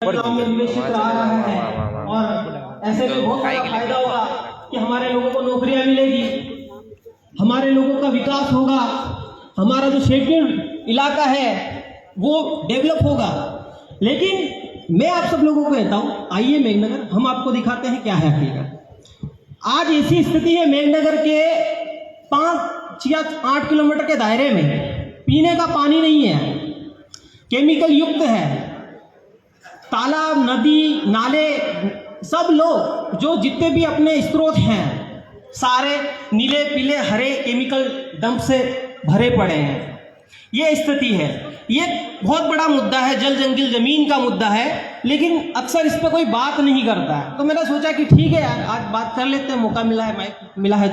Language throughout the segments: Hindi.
गाँव में निवेश क्षेत्र आ रहा है और ऐसे में बहुत बड़ा फायदा होगा कि हमारे लोगों को नौकरियां मिलेगी, हमारे लोगों का विकास होगा, हमारा जो शेड्यूल्ड इलाका है वो डेवलप होगा। लेकिन मैं आप सब लोगों को कहता हूँ, आइए मेघनगर, हम आपको दिखाते हैं क्या है हकीकत। आज ऐसी स्थिति है मेघनगर के 5 या 8 किलोमीटर के दायरे में पीने का पानी नहीं है, केमिकल युक्त है। तालाब, नदी, नाले, सब लोग जो जितने भी अपने स्रोत हैं सारे नीले पीले हरे केमिकल डंप से भरे पड़े हैं। ये स्थिति है। ये बहुत बड़ा मुद्दा है, जल जंगल जमीन का मुद्दा है, लेकिन अक्सर इस पर कोई बात नहीं करता है। तो मैंने सोचा कि ठीक है यार, आज बात कर लेते हैं, मौका मिला है, माइक मिला है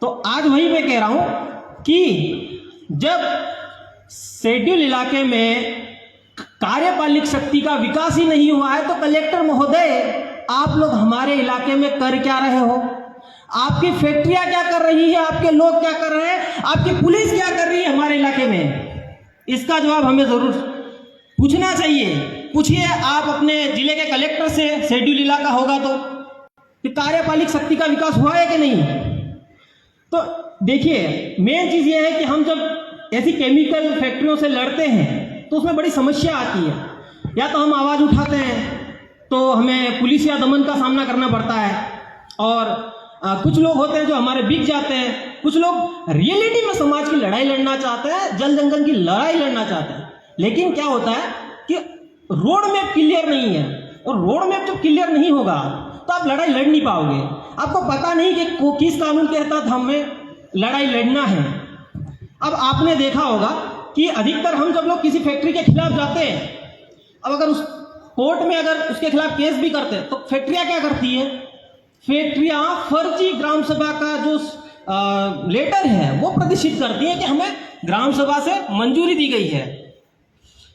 तो आज वही मैं कह रहा हूँ कि जब शेड्यूल इलाके में कार्यपालिक शक्ति का विकास ही नहीं हुआ है तो कलेक्टर महोदय, आप लोग हमारे इलाके में कर क्या रहे हो? आपकी फैक्ट्रियां क्या कर रही है? आपके लोग क्या कर रहे हैं? आपकी पुलिस क्या कर रही है हमारे इलाके में? इसका जवाब हमें जरूर पूछना चाहिए। पूछिए आप अपने जिले के कलेक्टर से, शेड्यूल इलाका होगा तो, कि कार्यपालिक शक्ति का विकास हुआ है कि नहीं। तो देखिए, मेन चीज ये है कि हम जब ऐसी केमिकल फैक्ट्रियों से लड़ते हैं तो उसमें बड़ी समस्या आती है। या तो हम आवाज़ उठाते हैं तो हमें पुलिस या दमन का सामना करना पड़ता है, और कुछ लोग होते हैं जो हमारे बिक जाते हैं। कुछ लोग रियलिटी में समाज की लड़ाई लड़ना चाहते हैं, जल जंगल की लड़ाई लड़ना चाहते हैं, लेकिन क्या होता है कि रोड मैप क्लियर नहीं है, और रोड मैप जब क्लियर नहीं होगा तो आप लड़ाई लड़ नहीं पाओगे। आपको पता नहीं कि किस कानून के तहत हमें लड़ाई लड़ना है। अब आपने देखा होगा कि अधिकतर हम जब लोग किसी फैक्ट्री के खिलाफ जाते हैं, अब अगर उस कोर्ट में अगर उसके खिलाफ केस भी करते हैं तो फैक्ट्रियां क्या करती है? फैक्ट्रियां फर्जी ग्राम सभा का जो लेटर है वो प्रदर्शित करती है कि हमें ग्राम सभा से मंजूरी दी गई है।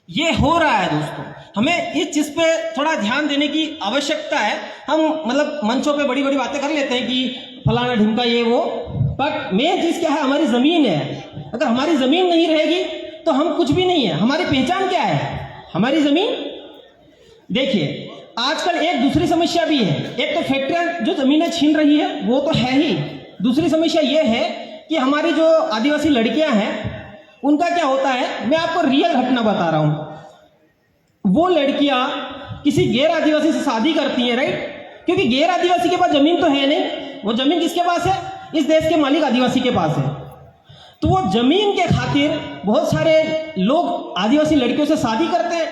ये हो रहा है दोस्तों, हमें इस चीज पे थोड़ा ध्यान देने की आवश्यकता है। हम मतलब मंचों पे बड़ी बड़ी बातें कर लेते हैं कि फलाना ढिमका ये वो, बट मेन चीज क्या है? हमारी जमीन है। अगर हमारी जमीन नहीं रहेगी तो हम कुछ भी नहीं है। हमारी पहचान क्या है? हमारी जमीन। देखिए, आजकल एक दूसरी समस्या भी है। एक तो फैक्ट्रियां जो जमीनें छीन रही है वो तो है ही, दूसरी समस्या ये है कि हमारी जो आदिवासी लड़कियां हैं उनका क्या होता है, मैं आपको रियल घटना बता रहा हूं। वो लड़कियां किसी गैर आदिवासी से शादी करती हैं, राइट? क्योंकि गैर आदिवासी के पास जमीन तो है नहीं। वो जमीन किसके पास है? इस देश के मालिक आदिवासी के पास है। तो वो जमीन के खातिर बहुत सारे लोग आदिवासी लड़कियों से शादी करते हैं,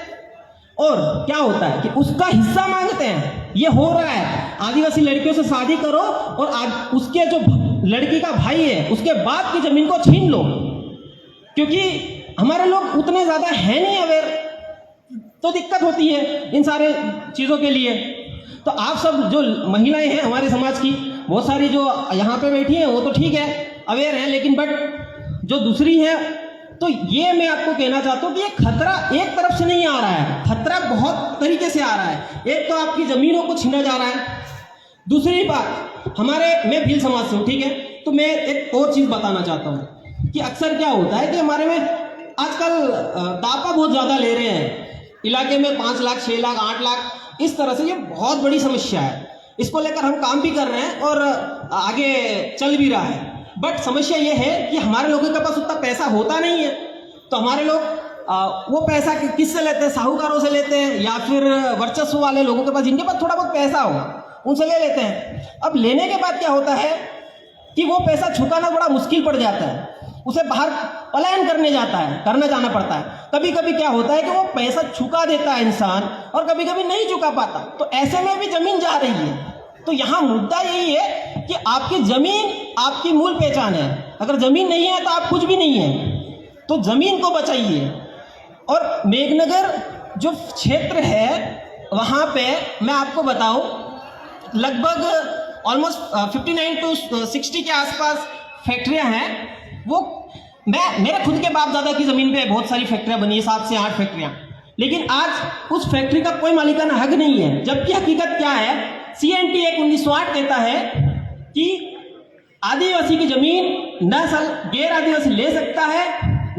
और क्या होता है कि उसका हिस्सा मांगते हैं। ये हो रहा है, आदिवासी लड़कियों से शादी करो और उसके जो लड़की का भाई है उसके बाप की जमीन को छीन लो, क्योंकि हमारे लोग उतने ज्यादा है नहीं अवेयर, तो दिक्कत होती है इन सारे चीजों के लिए। तो आप सब जो महिलाएं हैं हमारे समाज की, बहुत सारी जो यहाँ पे बैठी हैं वो तो ठीक है, अवेयर हैं, लेकिन बट जो दूसरी है, तो ये मैं आपको कहना चाहता हूँ कि ये खतरा एक तरफ से नहीं आ रहा है, खतरा बहुत तरीके से आ रहा है। एक तो आपकी जमीनों को छीना जा रहा है, दूसरी बात मैं भील समाज से हूँ, ठीक है? तो मैं एक और चीज बताना चाहता हूँ कि अक्सर क्या होता है कि हमारे में आजकल दापा बहुत ज्यादा ले रहे हैं इलाके में, 5 लाख 6 लाख 8 लाख, इस तरह से ये बहुत बड़ी समस्या है। इसको लेकर हम काम भी कर रहे हैं और आगे चल भी रहा है। बट समस्या ये है कि हमारे लोगों के पास उतना पैसा होता नहीं है, तो हमारे लोग वो पैसा किससे लेते हैं? साहूकारों से लेते हैं, या फिर वर्चस्व वाले लोगों के पास जिनके पास थोड़ा बहुत पैसा हो उनसे ले लेते हैं। अब लेने के बाद क्या होता है कि वो पैसा चुकाना बड़ा मुश्किल पड़ जाता है, उसे बाहर पलायन करने जाना पड़ता है। कभी कभी क्या होता है कि वो पैसा चुका देता है इंसान, और कभी कभी नहीं चुका पाता, तो ऐसे में भी जमीन जा रही है। तो यहाँ मुद्दा यही है कि आपकी जमीन आपकी मूल पहचान है। अगर जमीन नहीं है तो आप कुछ भी नहीं है, तो जमीन को बचाइए। और मेघनगर जो क्षेत्र है वहाँ पे मैं आपको बताऊं, लगभग ऑलमोस्ट 59 to 60 के आसपास फैक्ट्रियां हैं। वो मेरे खुद के बाप दादा की जमीन पे बहुत सारी फैक्ट्रियां बनी है, 7 से 8 फैक्ट्रियां, लेकिन आज उस फैक्ट्री का कोई मालिकाना हक नहीं है। जबकि हकीकत क्या है, CNT Act 1908 कहता है कि आदिवासी की जमीन न गैर आदिवासी ले सकता है,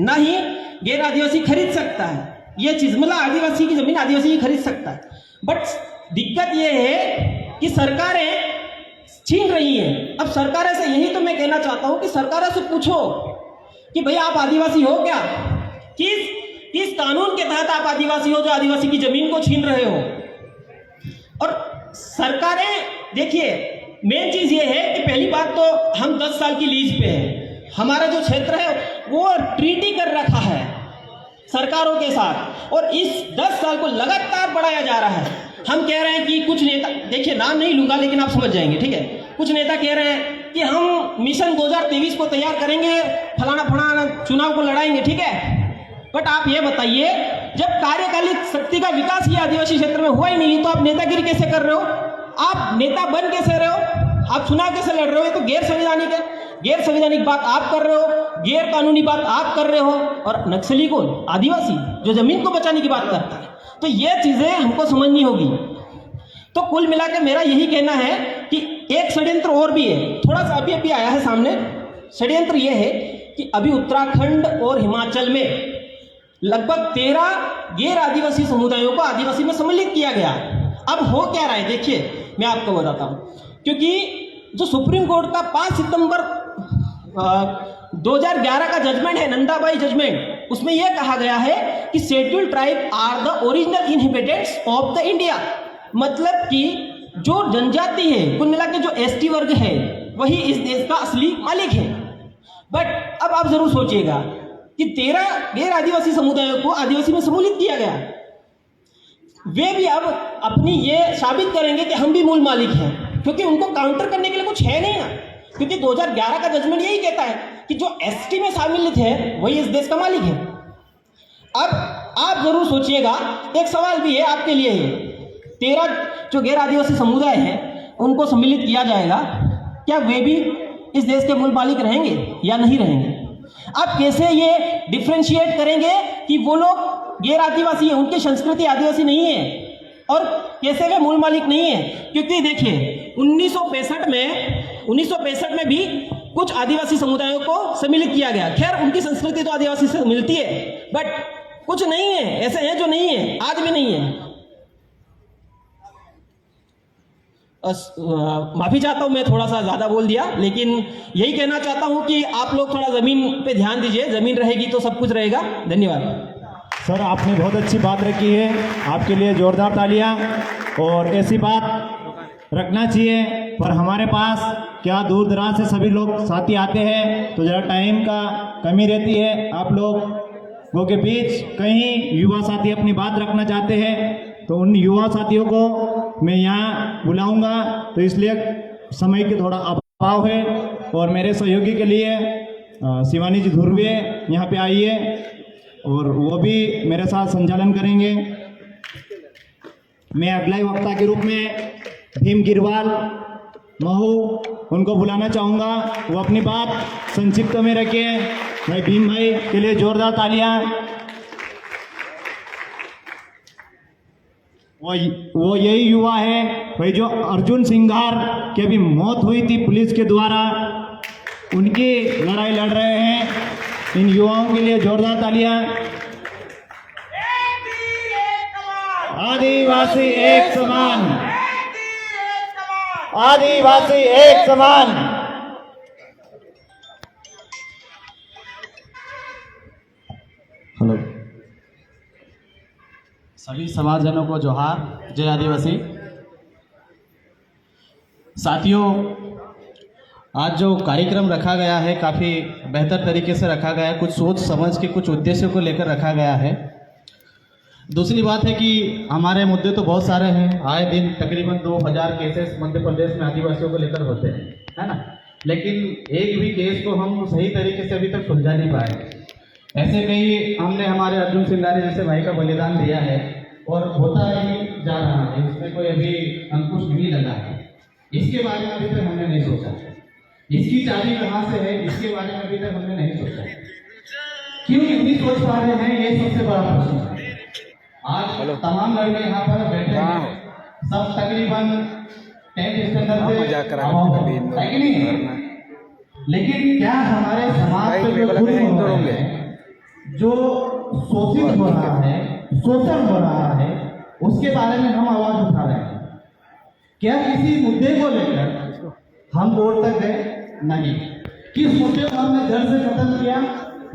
न ही गैर आदिवासी खरीद सकता है। ये चीज मतलब आदिवासी की जमीन आदिवासी ही खरीद सकता है। बट दिक्कत ये है कि सरकारें छीन रही हैं। अब सरकारों से यही तो मैं कहना चाहता हूं कि सरकारों से पूछो कि भाई आप आदिवासी हो क्या, किस कानून के तहत आप आदिवासी हो जो आदिवासी की जमीन को छीन रहे हो। और सरकारें देखिए, मेन चीज ये है कि पहली बात तो हम 10 साल की लीज पे हैं, हमारा जो क्षेत्र है वो ट्रीटी कर रखा है सरकारों के साथ, और इस 10 साल को लगातार बढ़ाया जा रहा है। हम कह रहे हैं कि कुछ नेता, देखिए नाम नहीं लूंगा लेकिन आप समझ जाएंगे, ठीक है, कुछ नेता कह रहे हैं कि हम मिशन 2023 को तैयार करेंगे, फलाना फलाना चुनाव को लड़ाएंगे, ठीक है। बट आप ये बताइए, जब कार्यकालिक शक्ति का विकास ही आदिवासी क्षेत्र में हुआ ही नहीं, तो आप नेतागिरी कैसे कर रहे हो, आप नेता बन कैसे रहे हो, आप चुनाव कैसे लड़ रहे हो। ये तो गैर संवैधानिक बात आप कर रहे हो, गैर कानूनी बात आप कर रहे हो, और नक्सली को आदिवासी जो जमीन को बचाने की बात करता है। तो ये चीजें हमको समझनी होगी। तो कुल मिलाकर मेरा यही कहना है कि एक षड्यंत्र और भी है, थोड़ा सा अभी आया है सामने। षड्यंत्र यह है कि अभी उत्तराखंड और हिमाचल में लगभग 13 गैर आदिवासी समुदायों को आदिवासी में सम्मिलित किया गया। अब हो क्या रहा है, देखिए मैं आपको बताता हूं, क्योंकि जो सुप्रीम कोर्ट का 5 सितंबर 2011 का जजमेंट है, नंदाबाई जजमेंट, उसमें यह कहा गया है कि scheduled tribe are the original inhabitants of the India. मतलब कि जो जनजाति है, कुल मिला के जो एसटी वर्ग है, वही इस देश का असली मालिक है। बट अब आप जरूर सोचिएगा कि 13 गैर आदिवासी समुदायों को आदिवासी में सम्मिलित किया गया, वे भी अब अपनी ये साबित करेंगे कि हम भी मूल मालिक हैं, क्योंकि उनको काउंटर करने के लिए कुछ है नहीं ना। क्योंकि 2011 का जजमेंट यही कहता है कि जो एसटी में सम्मिलित है वही इस देश का मालिक है। अब आप जरूर सोचिएगा, एक सवाल भी है आपके लिए, 13 जो गैर आदिवासी समुदाय हैं उनको सम्मिलित किया जाएगा, क्या वे भी इस देश के मूल मालिक रहेंगे या नहीं रहेंगे। आप कैसे ये डिफ्रेंशिएट करेंगे कि वो लोग गैर आदिवासी है, उनकी संस्कृति आदिवासी नहीं है, और कैसे वे मूल मालिक नहीं है। क्योंकि देखिए 1965 में भी कुछ आदिवासी समुदायों को सम्मिलित किया गया। खैर उनकी संस्कृति तो आदिवासी से मिलती है, बट कुछ नहीं है, ऐसे हैं जो नहीं है, आज भी नहीं है। माफी चाहता हूं, मैं थोड़ा सा ज्यादा बोल दिया, लेकिन यही कहना चाहता हूं कि आप लोग थोड़ा जमीन पे ध्यान दीजिए, जमीन रहेगी तो सब कुछ रहेगा। धन्यवाद सर, आपने बहुत अच्छी बात रखी है, आपके लिए जोरदार तालियां। और ऐसी बात रखना चाहिए, पर हमारे पास क्या दूर दराज से सभी लोग साथी आते हैं तो ज़रा टाइम का कमी रहती है। आप लोगों के बीच कहीं युवा साथी अपनी बात रखना चाहते हैं तो उन युवा साथियों को मैं यहाँ बुलाऊंगा, तो इसलिए समय के थोड़ा अभाव है। और मेरे सहयोगी के लिए शिवानी जी ध्रुवे यहाँ पे आइए, और वो भी मेरे साथ संचालन करेंगे। मैं अगला वक्ता के रूप में भीम गिरवाल महू उनको बुलाना चाहूँगा, वो अपनी बात संक्षिप्त में रखिए। मैं भीम भाई के लिए जोरदार तालियां। वो यही युवा है भाई जो अर्जुन सिंघार की अभी मौत हुई थी पुलिस के द्वारा, उनकी लड़ाई लड़ रहे हैं। इन युवाओं के लिए जोरदार तालियां। आदिवासी एक समान, आदिवासी एक समान। हेलो, सभी समाजजनों को जोहार, जय आदिवासी। साथियों, आज जो कार्यक्रम रखा गया है काफ़ी बेहतर तरीके से रखा गया है, कुछ सोच समझ के कुछ उद्देश्यों को लेकर रखा गया है। दूसरी बात है कि हमारे मुद्दे तो बहुत सारे हैं, आए दिन तकरीबन 2000 केसेस मध्य प्रदेश में आदिवासियों को लेकर होते हैं, है ना, लेकिन एक भी केस को हम सही तरीके से अभी तक सुलझा नहीं पाए। ऐसे कई हमने हमारे अर्जुन सिंघारी जैसे भाई का बलिदान दिया है और होता ही जा रहा है, इसमें कोई अभी अंकुश नहीं लगा है। इसके बारे में अभी तक हमने नहीं सोचा, इसकी चाबी कहाँ से है इसके बारे में अभी तक हमने नहीं सोचा। क्यों नहीं सोच पा रहे हैं, ये सबसे बड़ा प्रश्न है। आज तमाम लड़के यहाँ पर बैठे हैं, सब तकरीबन 10th स्टैंडर्ड से है कि नहीं, लेकिन क्या हमारे समाज में जो खुद हो रहे हैं, जो शोषित हो रहा है, शोषण हो रहा है, उसके बारे में हम आवाज क्या किसी मुद्दे को लेकर हम कोर्ट तक गए? नहीं। किस मुद्दे को हमने जड़ से खत्म किया?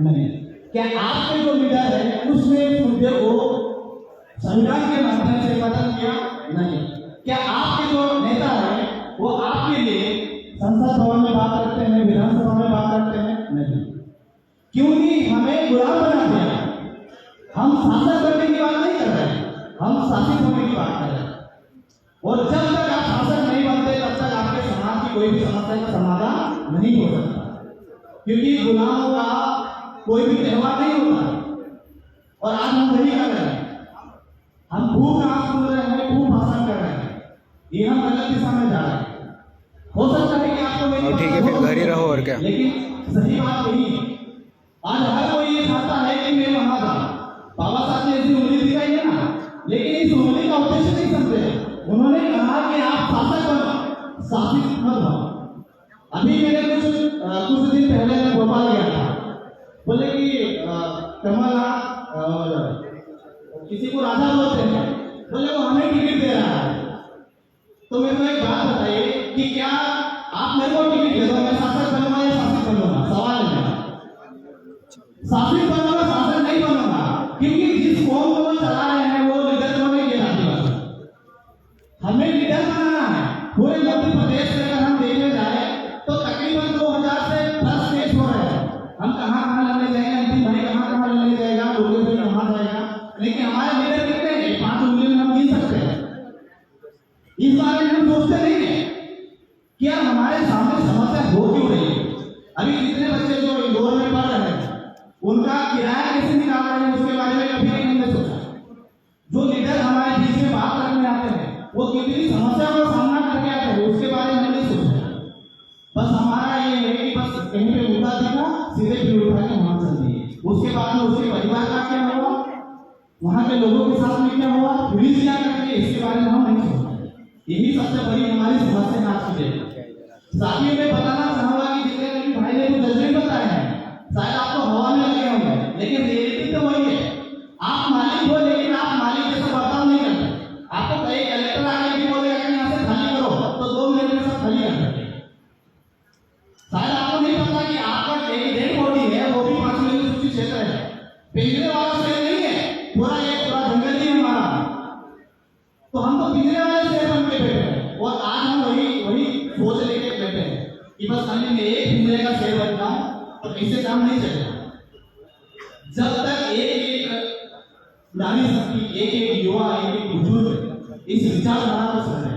नहीं। क्या आपके जो लीडर है उसने इस मुद्दे को संविधान के माध्यम से खत्म किया? नहीं। क्या आपके जो नेता है वो आपके लिए संसद भवन में बात करते हैं, विधानसभा में बात करते हैं? नहीं। क्योंकि हमें गुलाम बना दिया। हम शासन करने की बात नहीं कर रहे हैं, हम शासित होने की बात कर रहे हैं। और जब तक आप शासक नहीं बनते तब तक आपके समाज की कोई भी समस्या का समाधान नहीं हो सकता, क्योंकि गुलामों का कोई भी त्योहार नहीं होता। और आज हम वही कर रहे हैं, हम खूब नाच सुन रहे हैं, खूब भाषण कर रहे हैं, ये हम गलत दिशा में जा रहे हैं। हो सकता है कि आपको मेरी ठीक है, फिर घर ही रहो और क्या। लेकिन सही बात यही है, आज हर कोई ये चाहता है कि मैं वहां जाऊं। बाबा साहब ने ऐसी उंगली दिखाई है ना, लेकिन इस उंगली का उद्देश्य नहीं समझे। उन्होंने कहा कि आप शासक बनो, शासित मत बनो। अभी मैंने कुछ दिन पहले मैं भोपाल गया था, बोले कि कमलनाथ और किसी को राजा बोलते हैं, बोले वो हमें टिकट दे रहा है। तो मेरे को एक बात बताइए कि क्या आप मेरे को टिकट दे दो, मैं शासक बनूंगा या शासित बनूंगा? सवाल है मेरा। शासित बनूंगा, शासक नहीं बनूंगा, क्योंकि जिस कौम को वो चला रहे हैं वो लीडर को नहीं देना चाहिए। हमें लीडर बनाना है। पूरे मध्य प्रदेश में अगर हम देखने जाए तो तकरीबन 2000 से प्लस केस हो रहे हैं। हम कहाँ लड़ने जाएंगे, अंतिम भाई कहाँ लड़ने जाएगा, लोगों से कहाँ जाएगा, लेकिन हमारे लीडर कितने हैं? 5 उंगली में हम गिन सकते हैं। इस बारे में हम सोचते नहीं है कि यार हमारे सामने समस्या हो क्यों रही है। अभी कितने बच्चे जो इंदौर में पढ़ रहे हैं उनका किराया कैसे निकाल रहे हैं, उसके बारे में कभी नहीं हमने सोचा। जो लीडर हमारे बीच में बात करने आते हैं वो कितनी समस्या का सामना करके आते हैं, उसके बारे में नहीं सोचा। बस हमारा ये है कि बस कहीं पे मुद्दा दिखा, सीधे फिर उठा के वहां चल दिए। उसके बाद में उसके परिवार का क्या हुआ, वहां के लोगों के साथ में क्या हुआ, पुलिस क्या करती है, इसके बारे में हम नहीं सोचते। यही सबसे बड़ी हमारी समस्या है आज की डेट में। साथियों में बताना चाहूंगा कि जितने भी भाई ने कुछ जजमेंट बताए हैं शायद आपको हवा में लगे होंगे, लेकिन रियलिटी तो वही है। आप मालिक हो लेकिन आप मालिक जैसा बर्ताव नहीं करते। आपको कई कलेक्टर आके भी बोलेगा कि यहाँ से खाली करो तो 2 मिनट में सब खाली कर देंगे। शायद आपको नहीं पता कि आपका एक डेड बॉडी है वो भी 5 मिनट में सूची क्षेत्र है। पिंजरे वाला शेर नहीं है, पूरा जंगल ही हमारा। तो हम तो पिंजरे वाले शेर बन के बैठे हैं और आज हम वही सोच लेके बैठे हैं कि बस खाली मैं एक पिंजरे का शेर बन जाऊं तो ऐसे काम नहीं चलेगा। जब तक एक नारी शक्ति, एक युवा, एक बुजुर्ग इस विचारधारा को समझे,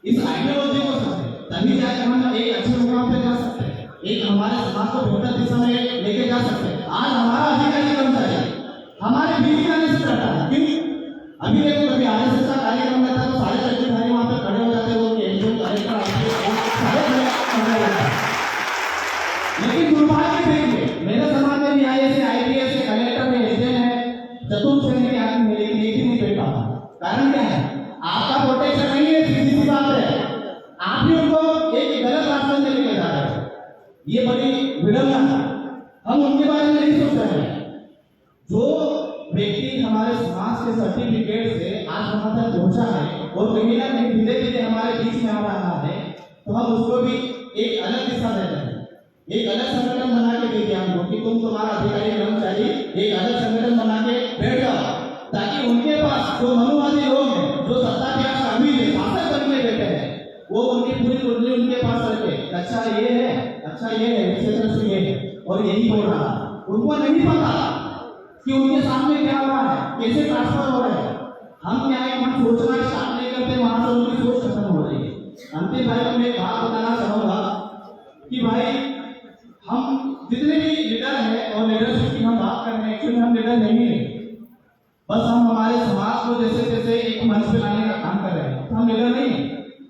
इस आइडियोलॉजी को समझे, तभी जाकर हम एक अच्छे मुकाम पे जा सकते हैं, एक हमारे समाज को बेहतर दिशा में लेके जा सकते हैं। आज हमारा अधिकारी कर्मचारी हमारे बीच आने से डरता है। क्यों? अभी देखो कभी आरएसएस का कार्यक्रम रहता है तो सारे चक्रीधारी वहां पे खड़े हो जाते हैं, वो एनजीओ कार्यक्रम सारे खड़े हो जाते हैं। लेकिन दुर्भाग्य देखिए मेरे समाज में भी आईएएस, आईपीएस, कलेक्टर, एसडीएम है, चतुर्थ श्रेणी के आदमी मिले, एक ही नहीं बैठ पाता। कारण क्या है? आपका प्रोटेक्शन नहीं है, सीधी सी बात है। आप भी उनको एक गलत रास्ते में लेके जा रहे हैं, ये बड़ी विडंबना है। हम उनके बारे में नहीं सोच रहे हैं। जो व्यक्ति हमारे समाज के सर्टिफिकेट से आज वहां तक पहुंचा है और कहीं ना कहीं धीरे धीरे हमारे बीच में आ रहा है, तो हम उसको भी एक अलग दिशा दे रहे हैं, एक अलग संगठन बना के दे दिया हमको कि तुम तुम्हारा अधिकारी कर्मचारी एक अलग संगठन बना के बैठ जाओ, ताकि उनके पास जो मनुवादी लोग हैं, जो सत्ताध्यास अमीर है, शासक बनने बैठे हैं, वो उनकी पूरी कुंडली उनके पास रखे। अच्छा ये है, अच्छा ये है, विशेषण से ये है और यही बोल रहा। उनको नहीं पता कि उनके सामने क्या हो रहा है, कैसे ट्रांसफर हो रहे हैं। हम क्या है, हम सोचना स्टार्ट नहीं करते, वहां से उनकी सोच खत्म हो रही है। अंतिम भाई को मैं एक बात बताना चाहूंगा कि भाई हम जितने भी लीडर हैं और लीडरशिप की हम बात कर रहे हैं, एक्चुअली हम लीडर नहीं है, बस हम हमारे समाज को जैसे जैसे एक मंच पे लाने का काम कर रहे हैं। तो हम लीडर नहीं है,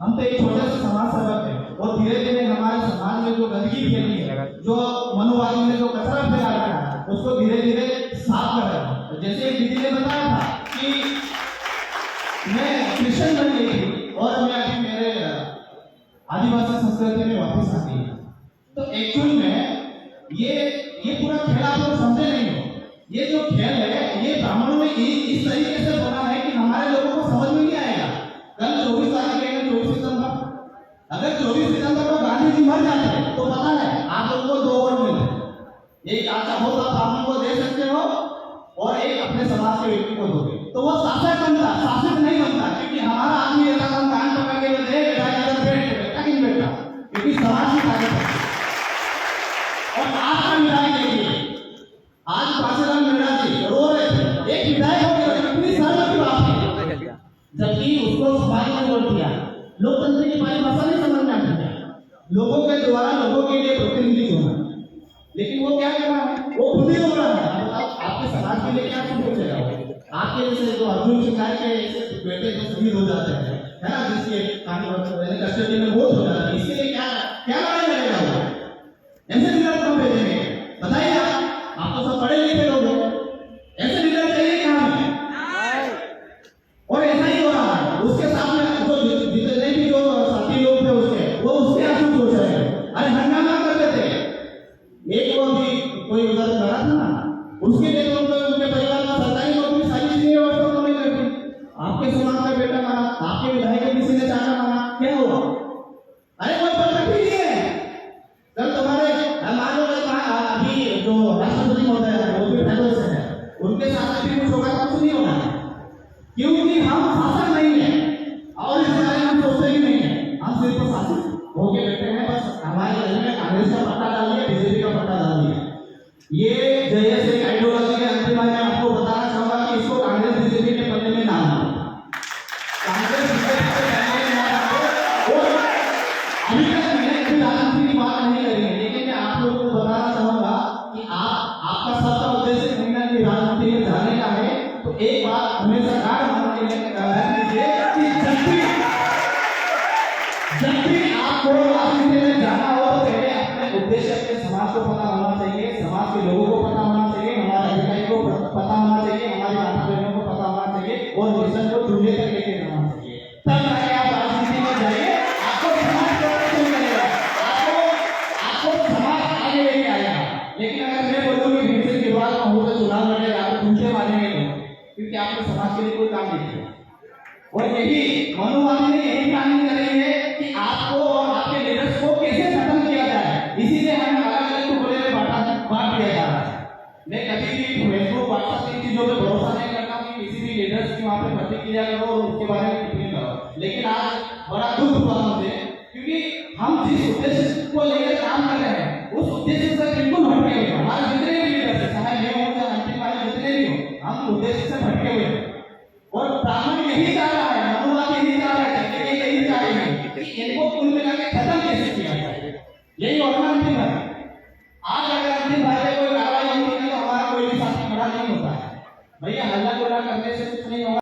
हम तो एक छोटे से समाज सेवक है और धीरे धीरे हमारे समाज में जो गंदगी फैली है, जो मनोवादी ने जो कचरा फैला रखा है, उसको धीरे धीरे साफ कर रहे हैं। जैसे एक दीदी ने बताया था कि मैं क्रिश्चियन बन गई थी और मैं अभी मेरे आदिवासी संस्कृति में वापस आ गई। तो एक्चुअल में ये पूरा खेल आप लोग समझे नहीं हो। ये जो खेल है ये ब्राह्मणों में इस तरीके से बना है कि हमारे लोगों को समझ में नहीं आएगा। कल 24 तारीख है, 24 अगर 24 सितंबर को गांधी जी मर जाते तो पता है आप लोगों को 2 वोट मिलते, एक आशा हो तो आप लोगों को दे सकते हो और एक अपने समाज के व्यक्ति को दोगे, तो वो शासक बनता, शासित नहीं बनता। क्योंकि हमारा आदमी ऐसा काम कान पकड़ के बोलते हैं बेटा इधर बैठ, बेटा किन बैठा, क्योंकि समाज की ताकत है। और आज का विधायक देखिए, आज पासीराम मीणा जी रो रहे थे, एक विधायक हो गया, कितनी शर्म की बात है, जबकि उसको समाज ने वोट दिया। लोकतंत्र की परिभाषा नहीं समझ में आती है, लोगों के द्वारा लोगों के लिए प्रतिनिधि होना, लेकिन वो क्या कर रहा है, वो खुद ही हो रहा है। आपके समाज के लिए क्या सोचेगा, आपके जैसे जो अर्जुन शिकारी के बेटे जो शहीद हो जाते हैं, है ना, जिसके कस्टडी में वोट हो जाता है, इसके लिए क्या क्या लड़ाई लड़ेगा वो, ऐसे लीडर को भेजेंगे? बताइए आप तो सब पढ़े लिखे लोग हैं, ऐसे लीडर चाहिए क्या हमें? और ऐसा ही हो रहा है, उसके सामने जो जितने भी जो साथी लोग थे उसके, वो उसके आंसू सोच रहे हैं, अरे हंगामा करते थे। एक वो भी कोई उधर लड़ा था ना, उसके लिए तो उनके परिवार में सरकारी नौकरी सारी चीजें व्यवस्था तो नहीं करती। आपके समाज का बेटा मारा, आपके विधायक किसी ने चारा मारा, क्या हुआ? अरे कोई पता नहीं है। कल तुम्हारे मान लो अभी जो राष्ट्रपति महोदय है वो भी पहले से है, उनके साथ भी कुछ होगा, कुछ नहीं होना है, क्योंकि हम शासक नहीं है और इस बारे में हम सोचते ही नहीं है। हम सिर्फ शासित होके बैठे हैं, बस हमारे घर में कांग्रेस का पट्टा डाल दिया, बीजेपी का पट्टा डाल दिया। ये जैसे एक आइडियोलॉजी के अंतिम में आपको बताना चाहूंगा कि इसको कांग्रेस बीजेपी के पल्ले में ना डालो, कांग्रेस बीजेपी के पल्ले में ना डालो। और अभी तक मैंने कभी राजनीति की बात नहीं करी है, लेकिन मैं आप लोगों को बताना चाहूंगा कि आपका सबका उद्देश्य कहीं ना कहीं राजनीति में जाने का है, तो एक बात हमेशा गाढ़ मान के रख लीजिए कि जब भी आपको राजनीति में जाना हो तो पहले अपने उद्देश्य अपने समाज को पता होना चाहिए, समाज के लोगों को पता होना चाहिए, हमारे अधिकारी को पता होना चाहिए, हमारी माता बहनों को पता होना चाहिए और मिशन को चूल्हे तक लेके जाना चाहिए। तब जाके आप राजनीति में जाइए, आपको समाज प्रोटेक्शन करेगा, आपको समाज आगे लेके आएगा। लेकिन अगर मैं बोलूँ कि फिर से विवाद में हो तो चुनाव लड़ेगा, आपको झूठे मारेंगे लोग, क्योंकि आपको समाज के लिए कोई काम नहीं किया। और यही मनुवादी ने यही प्लानिंग करी है कि आपको और आपके लीडर्स को कैसे खत्म किया जाए, इसीलिए हमें अलग-अलग टुकड़े में बांट दिया जा रहा है। मैं कभी भी फेसबुक व्हाट्सएप की चीजों पे भरोसा नहीं करता हूँ कि किसी भी लीडर्स की वहाँ पे प्रतिक्रिया करो और उसके बारे में टिप्पणी करो। लेकिन आज बड़ा दुख हुआ मुझे, क्योंकि हम जिस उद्देश्य को लेकर काम कर रहे हैं उस उद्देश्य से बिल्कुल भटके हुए हैं। हमारे जितने भी लीडर्स हैं, चाहे मैं हूँ चाहे अंतिम वाले जितने भी हो, हम उद्देश्य से भटके हुए हैं। और ब्राह्मण यही चाह रहा है, मनुवाद यही चाह रहा है, यही चाह रहे हैं कि इनको कुल मिला के खत्म कैसे किया जाए, यही होना अंतिम है। आज अगर अंतिम भाई पे कोई कार्रवाई होती है तो हमारा कोई भी साथी खड़ा नहीं होता है। भैया हल्ला गुल्ला करने से कुछ नहीं होगा।